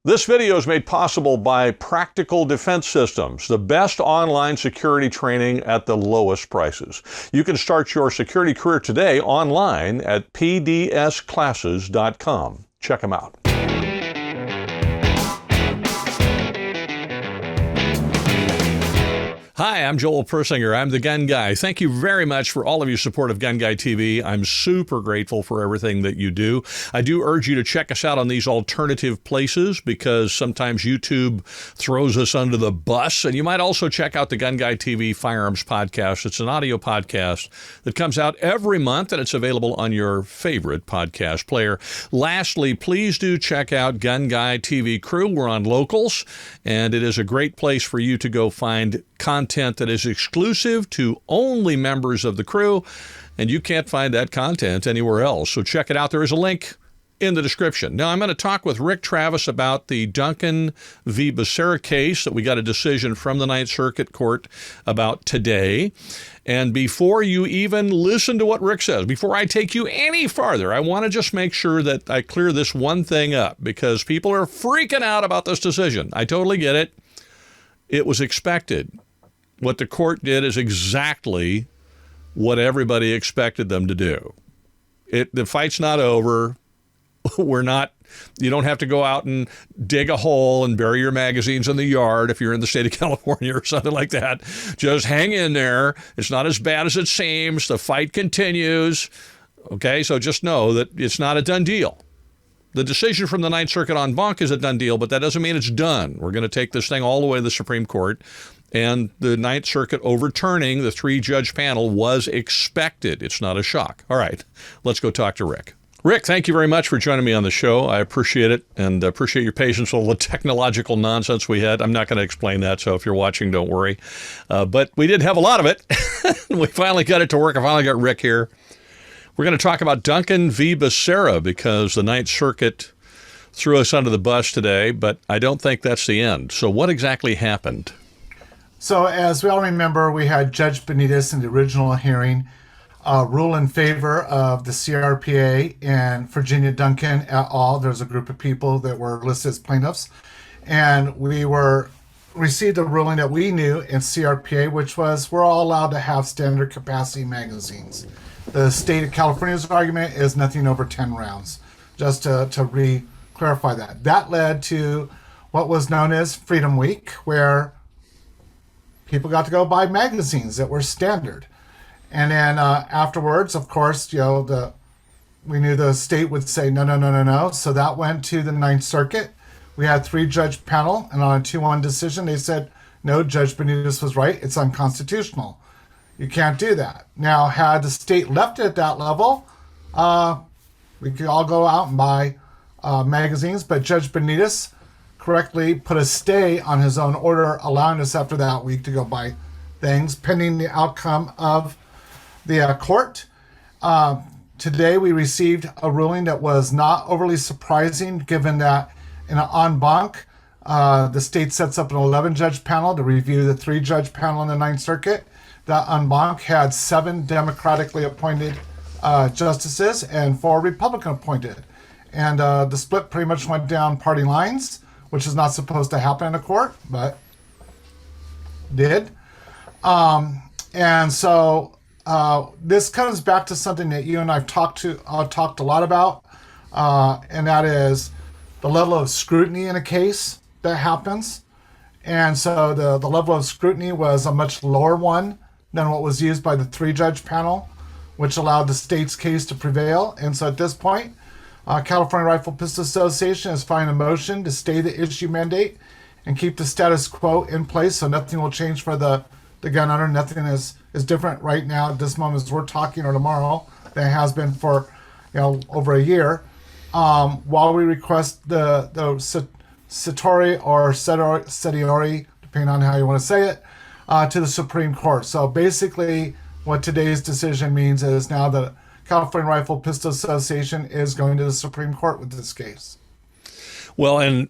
This video is made possible by Practical Defense Systems, the best online security training at the lowest prices. You can start your security career today online at pdsclasses.com. Check them out. Hi, I'm Joel Persinger. I'm the Gun Guy. Thank you very much for all of your support of GunGuyTV. I'm super grateful for everything that you do. I do urge you to check us out on these alternative places because sometimes YouTube throws us under the bus. And you might also check out the GunGuyTV Firearms podcast. It's an audio podcast that comes out every month, and it's available on your favorite podcast player. Lastly, please do check out GunGuyTV Crew. We're on Locals, and it is a great place for you to go find content that is exclusive to only members of the crew, and you can't find that content anywhere else. So check it out. There is a link in the description. Now, I'm going to talk with Rick Travis about the Duncan v. Becerra case that we got a decision from the Ninth Circuit Court about today. And before you even listen to what Rick says, before I take you any farther, I want to just make sure that I clear this one thing up because people are freaking out about this decision. I totally get it. It was expected. What the court did is exactly what everybody expected them to do. The fight's not over. You don't have to go out and dig a hole and bury your magazines in the yard if you're in the state of California or something like that. Just hang in there. It's not as bad as it seems. The fight continues. Okay, so just know that it's not a done deal. The decision from the Ninth Circuit en banc is a done deal, but that doesn't mean it's done. We're going to take this thing all the way to the Supreme Court. And the Ninth Circuit overturning the three-judge panel was expected. It's not a shock. All right, let's go talk to Rick. Rick, thank you very much for joining me on the show. I appreciate it and appreciate your patience with all the technological nonsense we had. I'm not going to explain that, so if you're watching, don't worry. But we did have a lot of it. We finally got it to work. I finally got Rick here. We're going to talk about Duncan v. Becerra because the Ninth Circuit threw us under the bus today, but I don't think that's the end. So what exactly happened? So as we all remember, we had Judge Benitez in the original hearing rule in favor of the CRPA and Virginia Duncan et al. There's a group of people that were listed as plaintiffs. And we received a ruling that we knew in CRPA, which was we're all allowed to have standard capacity magazines. The state of California's argument is nothing over 10 rounds, just to clarify that. That led to what was known as Freedom Week, where people got to go buy magazines that were standard. And then afterwards, of course, we knew the state would say no. So that went to the Ninth Circuit. We had three-judge panel, and on a 2-1 decision, they said, no, Judge Benitez was right. It's unconstitutional. You can't do that. Now, had the state left it at that level, we could all go out and buy magazines, but Judge Benitez correctly put a stay on his own order, allowing us after that week to go buy things pending the outcome of the court. Today we received a ruling that was not overly surprising given that in an en banc, the state sets up an 11-judge panel to review the 3-judge panel in the Ninth Circuit. That en banc had 7 democratically appointed justices and 4 Republican appointed. And the split pretty much went down party lines, which is not supposed to happen in a court, but did. And so this comes back to something that you and I've talked a lot about, and that is the level of scrutiny in a case that happens. And so the level of scrutiny was a much lower one than what was used by the 3-judge panel, which allowed the state's case to prevail. And so at this point, California Rifle Pistol Association is filing a motion to stay the issue mandate and keep the status quo in place, so nothing will change for the gun owner. Nothing is different right now at this moment as we're talking or tomorrow than it has been for over a year. While we request the Satori or Setiori, depending on how you want to say it, to the Supreme Court. So basically what today's decision means is now the California Rifle Pistol Association is going to the Supreme Court with this case. Well, and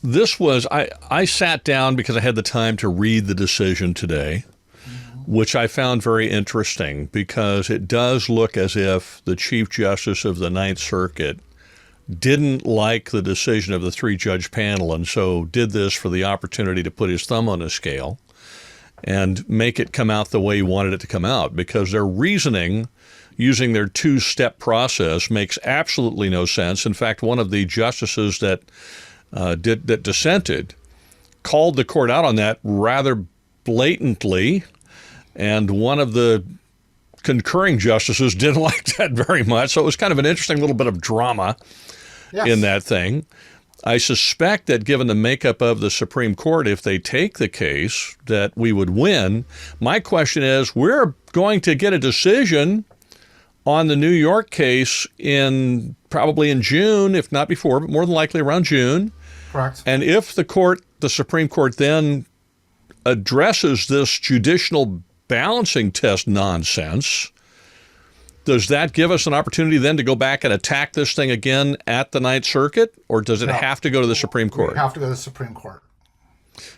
this was, I sat down because I had the time to read the decision today, which I found very interesting because it does look as if the Chief Justice of the Ninth Circuit didn't like the decision of the 3-judge panel, and so did this for the opportunity to put his thumb on the scale and make it come out the way he wanted it to come out, because their reasoning using their 2-step process makes absolutely no sense. In fact, one of the justices that dissented called the court out on that rather blatantly, and one of the concurring justices didn't like that very much. So it was kind of an interesting little bit of drama in that thing. I suspect that given the makeup of the Supreme Court, if they take the case, that we would win. My question is, we're going to get a decision on the New York case probably in June, if not before, but more than likely around June. Correct. And if the Supreme Court then addresses this judicial balancing test nonsense, does that give us an opportunity then to go back and attack this thing again at the Ninth Circuit, or does it have to go to the Supreme Court? We have to go to the Supreme Court.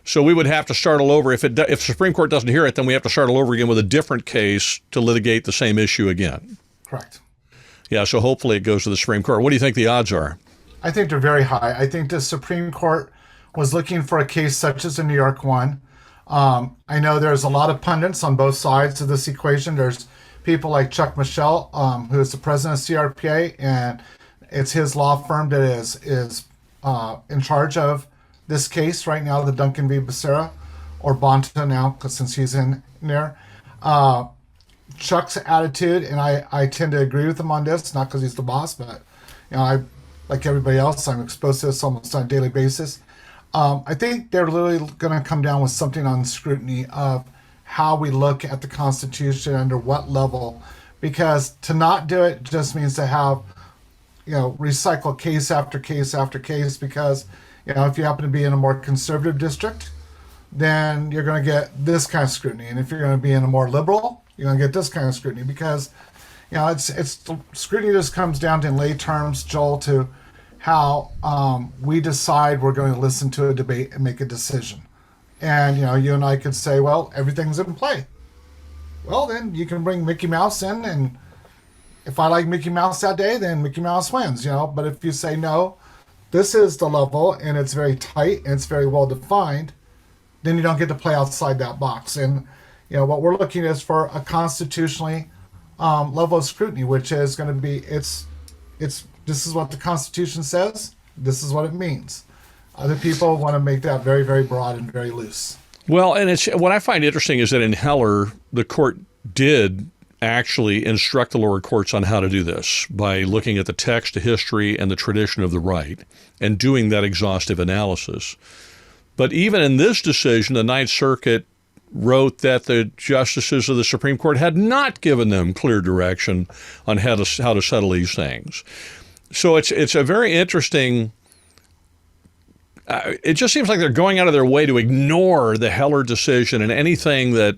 So we would have to start all over. If the Supreme Court doesn't hear it, then we have to start all over again with a different case to litigate the same issue again. Correct. Yeah, so hopefully it goes to the Supreme Court. What do you think the odds are? I think they're very high. I think the Supreme Court was looking for a case such as the New York one. I know there's a lot of pundits on both sides of this equation. There's people like Chuck Michel, who is the president of CRPA, and it's his law firm that is in charge of this case right now, the Duncan v. Becerra, or Bonta now, since he's in there. Chuck's attitude, and I tend to agree with him on this, not because he's the boss, but I, like everybody else, I'm exposed to this almost on a daily basis. I think they're literally going to come down with something on scrutiny of how we look at the Constitution, under what level, because to not do it just means to have, recycle case after case after case, because, if you happen to be in a more conservative district, then you're going to get this kind of scrutiny. And if you're going to be in a more liberal, you're going to get this kind of scrutiny, because, it's scrutiny just comes down to, in lay terms, Joel, to how we decide we're going to listen to a debate and make a decision. And, you and I could say, well, everything's in play. Well, then you can bring Mickey Mouse in, and if I like Mickey Mouse that day, then Mickey Mouse wins, But if you say, no, this is the level, and it's very tight, and it's very well defined, then you don't get to play outside that box. And, what we're looking is for a constitutionally level of scrutiny, which is going to be, this is what the Constitution says, this is what it means. Other people want to make that very, very broad and very loose. Well, and what I find interesting is that in Heller, the court did actually instruct the lower courts on how to do this by looking at the text, the history, and the tradition of the right, and doing that exhaustive analysis. But even in this decision, the Ninth Circuit wrote that the justices of the Supreme Court had not given them clear direction on how to settle these things. So it's a very interesting. It just seems like they're going out of their way to ignore the Heller decision and anything that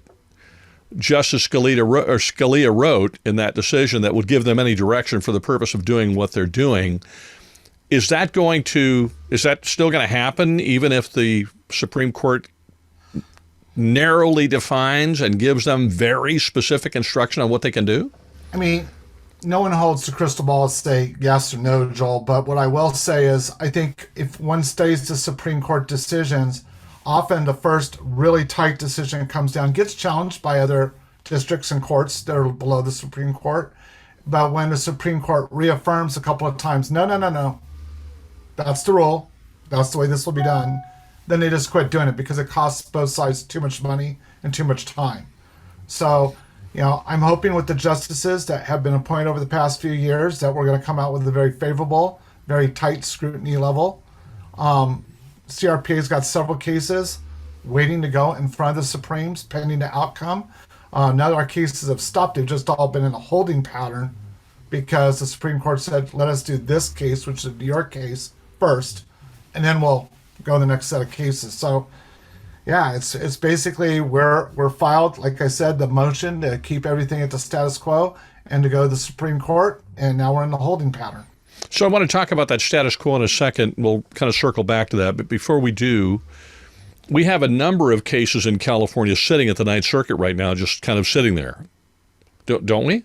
Justice Scalia wrote in that decision that would give them any direction for the purpose of doing what they're doing. Is that still going to happen, even if the Supreme Court narrowly defines and gives them very specific instruction on what they can do? I mean, no one holds the crystal ball to say yes or no, Joel, but what I will say is I think if one studies the Supreme Court decisions, often the first really tight decision gets challenged by other districts and courts that are below the Supreme Court. But when the Supreme Court reaffirms a couple of times, no, that's the rule, that's the way this will be done, then they just quit doing it because it costs both sides too much money and too much time. So, I'm hoping with the justices that have been appointed over the past few years that we're going to come out with a very favorable, very tight scrutiny level. CRPA's got several cases waiting to go in front of the Supremes pending the outcome. Now that our cases have stopped, they've just all been in a holding pattern because the Supreme Court said, let us do this case, which is the New York case, first, and then we'll go to the next set of cases. So, yeah, it's basically we're filed, like I said, the motion to keep everything at the status quo and to go to the Supreme Court, and now we're in the holding pattern. So I want to talk about that status quo in a second. We'll kind of circle back to that. But before we do, we have a number of cases in California sitting at the Ninth Circuit right now, just kind of sitting there. Don't we?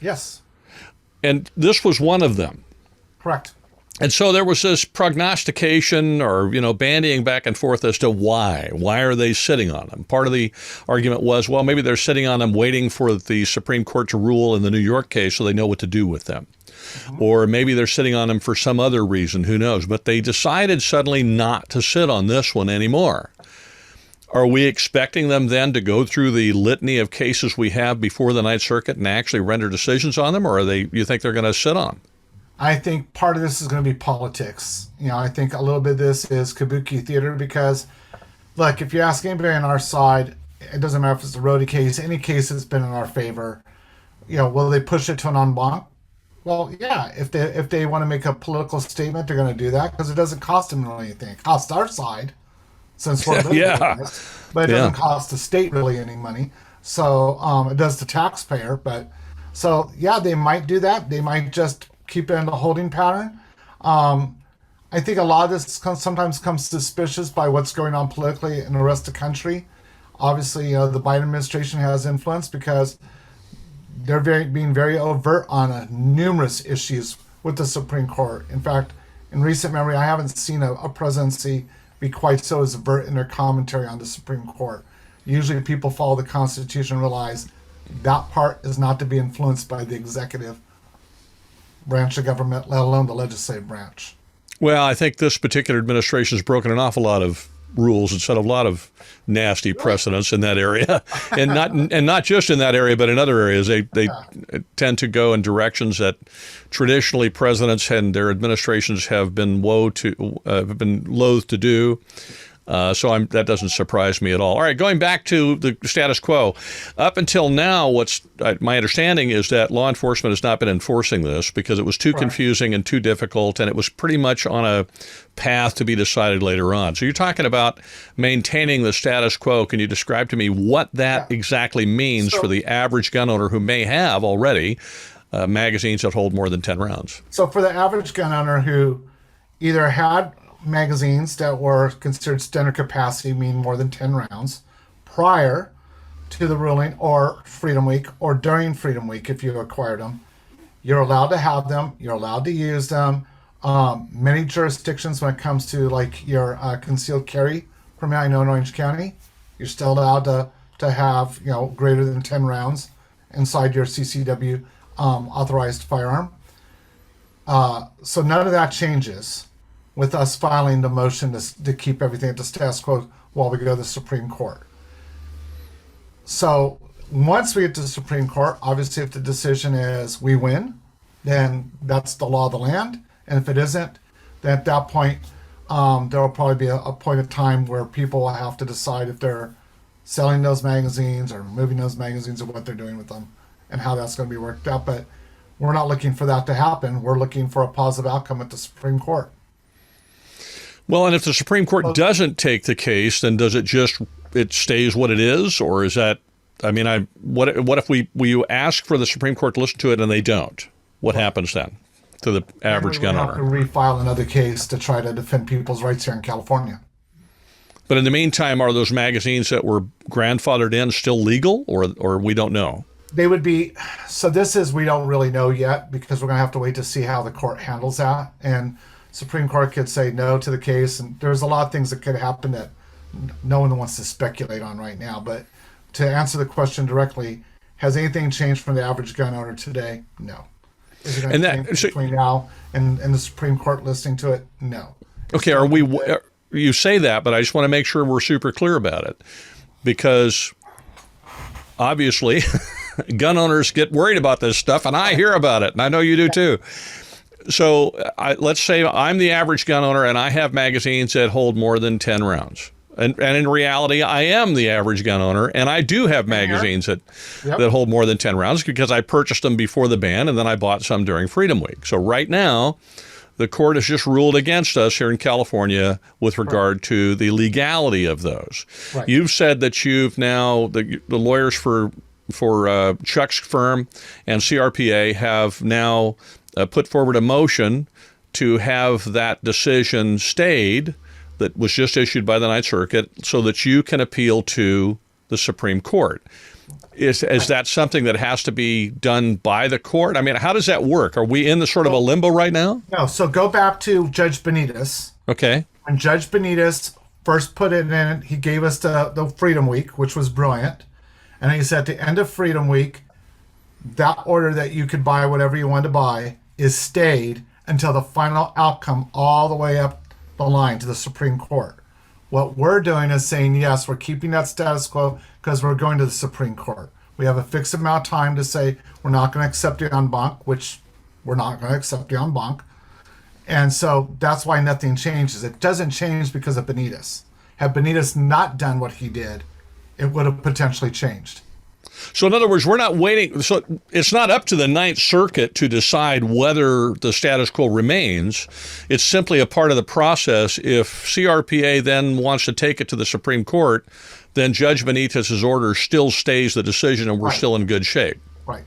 Yes. And this was one of them. Correct. And so there was this prognostication or, bandying back and forth as to why. Why are they sitting on them? Part of the argument was, well, maybe they're sitting on them waiting for the Supreme Court to rule in the New York case so they know what to do with them. Or maybe they're sitting on them for some other reason, who knows? But they decided suddenly not to sit on this one anymore. Are we expecting them then to go through the litany of cases we have before the Ninth Circuit and actually render decisions on them? Or you think they're going to sit on them? I think part of this is going to be politics. I think a little bit of this is kabuki theater because, look, if you ask anybody on our side, it doesn't matter if it's a Rhodey case, any case that's been in our favor, will they push it to an en banc? Well, yeah, if they want to make a political statement, they're going to do that because it doesn't cost them really anything. It costs our side, since we're but it doesn't cost the state really any money. So it does the taxpayer. But so, yeah, they might do that. They might just keep it in the holding pattern. I think a lot of this sometimes comes suspicious by what's going on politically in the rest of the country. Obviously, the Biden administration has influence because they're being very overt on numerous issues with the Supreme Court. In fact, in recent memory, I haven't seen a presidency be quite so overt in their commentary on the Supreme Court. Usually people follow the Constitution and realize that part is not to be influenced by the executive branch of government, let alone the legislative branch. Well, I think this particular administration has broken an awful lot of rules and set a lot of nasty precedents in that area, and not just in that area, but in other areas. They tend to go in directions that traditionally presidents and their administrations have been loath to do. So that doesn't surprise me at all. All right, going back to the status quo. Up until now, my understanding is that law enforcement has not been enforcing this because it was too confusing and too difficult, and it was pretty much on a path to be decided later on. So you're talking about maintaining the status quo. Can you describe to me what that exactly means for the average gun owner who may have already magazines that hold more than 10 rounds? So for the average gun owner who either had magazines that were considered standard capacity, meaning more than 10 rounds, prior to the ruling or Freedom Week or during Freedom Week, if you acquired them, you're allowed to have them, you're allowed to use them. Many jurisdictions, when it comes to like your concealed carry permit, I know in Orange County, you're still allowed to have greater than 10 rounds inside your CCW authorized firearm. So none of that changes with us filing the motion to keep everything at the status quo while we go to the Supreme Court. So once we get to the Supreme Court, obviously if the decision is we win, then that's the law of the land. And if it isn't, then at that point, there will probably be a point of time where people will have to decide if they're selling those magazines or removing those magazines or what they're doing with them and how that's going to be worked out. But we're not looking for that to happen. We're looking for a positive outcome at the Supreme Court. Well, and if the Supreme Court doesn't take the case, then does it stays what it is? Or is that, what if you ask for the Supreme Court to listen to it and they don't? What happens then to the average gun owner? We have to refile another case to try to defend people's rights here in California. But in the meantime, are those magazines that were grandfathered in still legal or we don't know? They would be. So we don't really know yet because we're going to have to wait to see how the court handles that. And Supreme Court could say no to the case, and there's a lot of things that could happen that no one wants to speculate on right now. But to answer the question directly, has anything changed from the average gun owner today? No. Is it going to change between now and the Supreme Court listening to it? No. Okay, you say that, but I just want to make sure we're super clear about it because obviously gun owners get worried about this stuff, and I hear about it, and I know you do too. So let's say I'm the average gun owner and I have magazines that hold more than 10 rounds. And in reality, I am the average gun owner and I do have magazines that hold more than 10 rounds because I purchased them before the ban and then I bought some during Freedom Week. So right now, the court has just ruled against us here in California with regard to the legality of those. Right. You've said that you've now, the lawyers for Chuck's firm and CRPA have now put forward a motion to have that decision stayed that was just issued by the Ninth Circuit so that you can appeal to the Supreme Court. Is that something that has to be done by the court? I mean, how does that work? Are we in the sort of a limbo right now? No, so go back to Judge Benitez. Okay. When Judge Benitez first put it in, he gave us the Freedom Week, which was brilliant. And he said at the end of Freedom Week, that order that you could buy whatever you wanted to buy is stayed until the final outcome all the way up the line to the Supreme Court. What we're doing is saying, yes, we're keeping that status quo because we're going to the Supreme Court. We have a fixed amount of time to say we're not going to accept the en banc, which we're not going to accept the en banc. And so that's why nothing changes. It doesn't change because of Benitez. Had Benitez not done what he did, it would have potentially changed. So in other words, we're not waiting. So it's not up to the Ninth Circuit to decide whether the status quo remains. It's simply a part of the process. If CRPA then wants to take it to the Supreme Court, then Judge Benitez's order still stays the decision, and we're still in good shape. Right.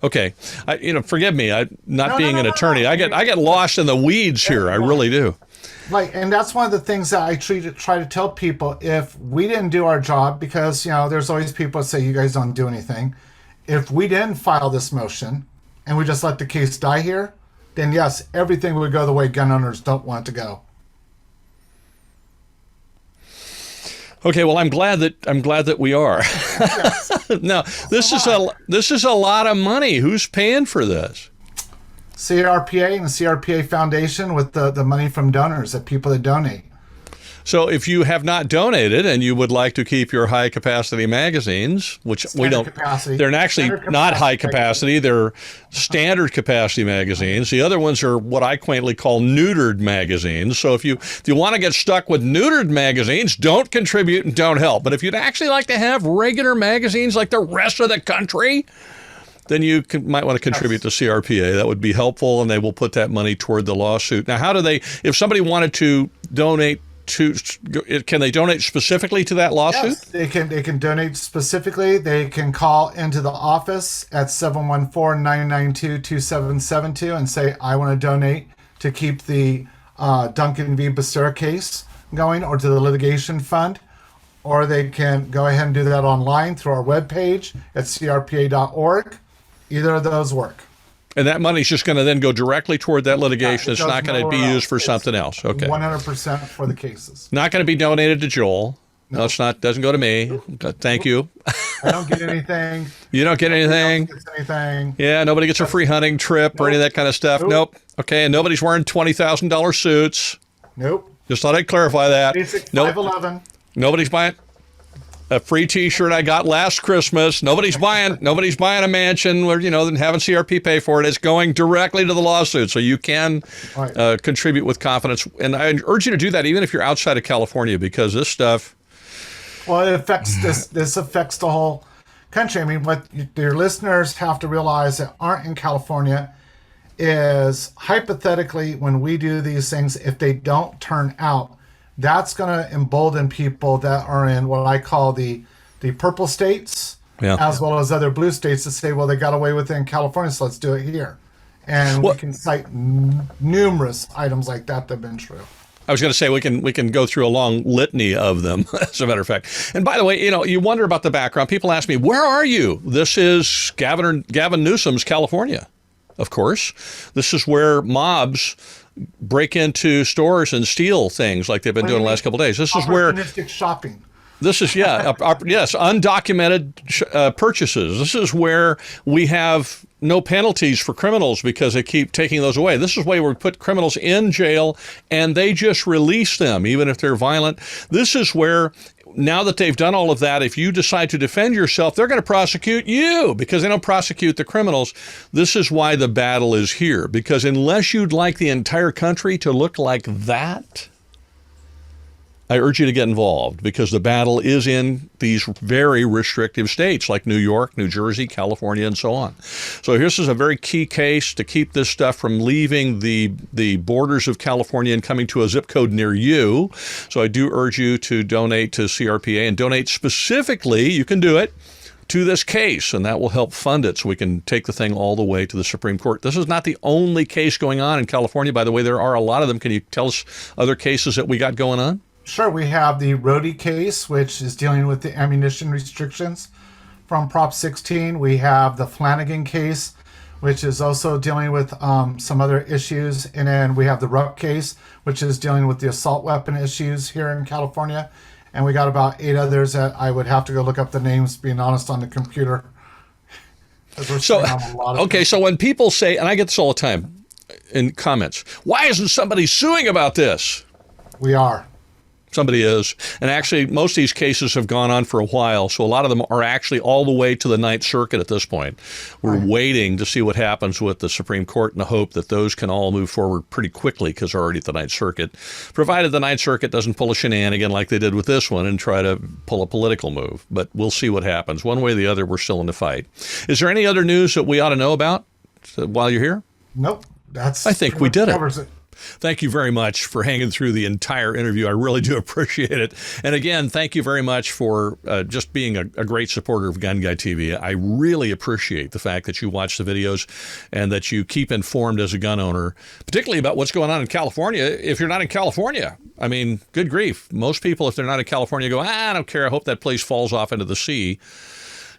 Okay. Forgive me. Not being an attorney. I get lost in the weeds here. I really do. Right, and that's one of the things that I try to tell people. If we didn't do our job, because, there's always people that say you guys don't do anything. If we didn't file this motion and we just let the case die here, then yes, everything would go the way gun owners don't want it to go. Okay, well, I'm glad that we are. Now, this is a lot of money. Who's paying for this? CRPA and the CRPA Foundation with the money from donors, the people that donate. So if you have not donated and you would like to keep your high capacity magazines, which we don't, they're actually not high capacity, they're standard capacity magazines. The other ones are what I quaintly call neutered magazines. So if you want to get stuck with neutered magazines, don't contribute and don't help. But if you'd actually like to have regular magazines like the rest of the country, then you might want to contribute to CRPA. That would be helpful, and they will put that money toward the lawsuit. Now, how do they, if somebody wanted to donate can they donate specifically to that lawsuit? Yes, they can donate specifically. They can call into the office at 714-992-2772 and say, I want to donate to keep the Duncan v. Becerra case going, or to the litigation fund. Or they can go ahead and do that online through our webpage at crpa.org. Either of those work. And that money's just going to then go directly toward that litigation. It's not going to be used for something else. Okay. 100% for the cases. Not going to be donated to Joel. No, it's not. Doesn't go to me. Thank you. I don't get anything. You don't get anything? Nobody gets anything. Yeah, nobody gets a free hunting trip or any of that kind of stuff. Nope. Okay, and nobody's wearing $20,000 suits. Nope. Just thought I'd clarify that. Basic 511. Nobody's buying a free T-shirt I got last Christmas. Nobody's buying a mansion where, then having CRP pay for it. It's going directly to the lawsuit, so you can contribute with confidence. And I urge you to do that even if you're outside of California, because this stuff. Well, it affects this affects the whole country. I mean, what your listeners have to realize that aren't in California is, hypothetically, when we do these things, if they don't turn out, that's going to embolden people that are in what I call the purple states, as well as other blue states, to say, well, they got away with it in California, so let's do it here. And we can cite numerous items like that have been true. I was going to say we can go through a long litany of them, as a matter of fact. And by the way, you wonder about the background. People ask me, where are you? This is Gavin Newsom's California, of course. This is where mobs break into stores and steal things like they've been doing the last couple of days. This is where shopping. This is yes, undocumented purchases. This is where we have no penalties for criminals because they keep taking those away. This is where we put criminals in jail and they just release them even if they're violent. This is where, now that they've done all of that, if you decide to defend yourself, they're going to prosecute you because they don't prosecute the criminals. This is why the battle is here, because unless you'd like the entire country to look like that, I urge you to get involved, because the battle is in these very restrictive states like New York, New Jersey, California, and so on. So this is a very key case to keep this stuff from leaving the borders of California and coming to a zip code near you. So I do urge you to donate to CRPA, and donate specifically, you can do it, to this case, and that will help fund it so we can take the thing all the way to the Supreme Court. This is not the only case going on in California. By the way, there are a lot of them. Can you tell us other cases that we got going on? Sure. We have the Rhodey case, which is dealing with the ammunition restrictions from Prop 16, we have the Flanagan case, which is also dealing with some other issues. And then we have the Rupp case, which is dealing with the assault weapon issues here in California. And we got about 8 others that I would have to go look up the names, being honest, on the computer. So, okay, so when people say, and I get this all the time in comments, why isn't somebody suing about this? We are. Somebody is. And actually, most of these cases have gone on for a while, so a lot of them are actually all the way to the Ninth Circuit at this point. We're waiting to see what happens with the Supreme Court in the hope that those can all move forward pretty quickly because they're already at the Ninth Circuit, provided the Ninth Circuit doesn't pull a shenanigan like they did with this one and try to pull a political move. But we'll see what happens. One way or the other, we're still in the fight. Is there any other news that we ought to know about while you're here? Nope. I think we did it. Thank you very much for hanging through the entire interview. I really do appreciate it. And again, thank you very much for just being a great supporter of GunGuyTV. I really appreciate the fact that you watch the videos and that you keep informed as a gun owner, particularly about what's going on in California. If you're not in California, I mean, good grief. Most people, if they're not in California, go, I don't care. I hope that place falls off into the sea.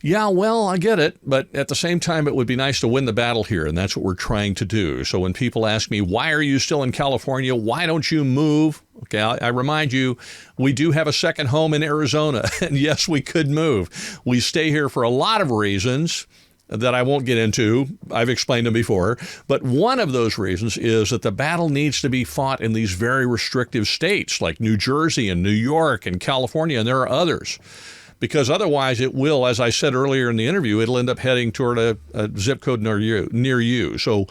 Yeah, well, I get it, but at the same time, it would be nice to win the battle here, and that's what we're trying to do. So when people ask me, why are you still in California? Why don't you move? Okay, I remind you, we do have a second home in Arizona, and yes, we could move. We stay here for a lot of reasons that I won't get into. I've explained them before. But one of those reasons is that the battle needs to be fought in these very restrictive states like New Jersey and New York and California, and there are others. Because otherwise it will, as I said earlier in the interview, it'll end up heading toward a zip code near you. So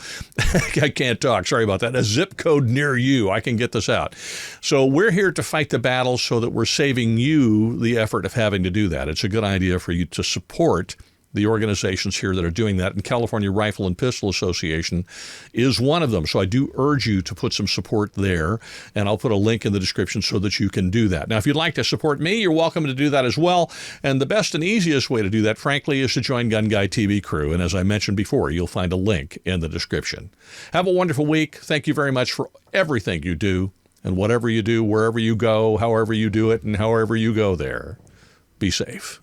I can't talk. Sorry about that. A zip code near you. I can get this out. So we're here to fight the battle so that we're saving you the effort of having to do that. It's a good idea for you to support the organizations here that are doing that, and California Rifle and Pistol Association is one of them. So I do urge you to put some support there, and I'll put a link in the description so that you can do that. Now, if you'd like to support me, you're welcome to do that as well, and the best and easiest way to do that, frankly, is to join GunGuyTV crew, and as I mentioned before, you'll find a link in the description. Have a wonderful week. Thank you very much for everything you do, and whatever you do, wherever you go, however you do it, and however you go there. Be safe.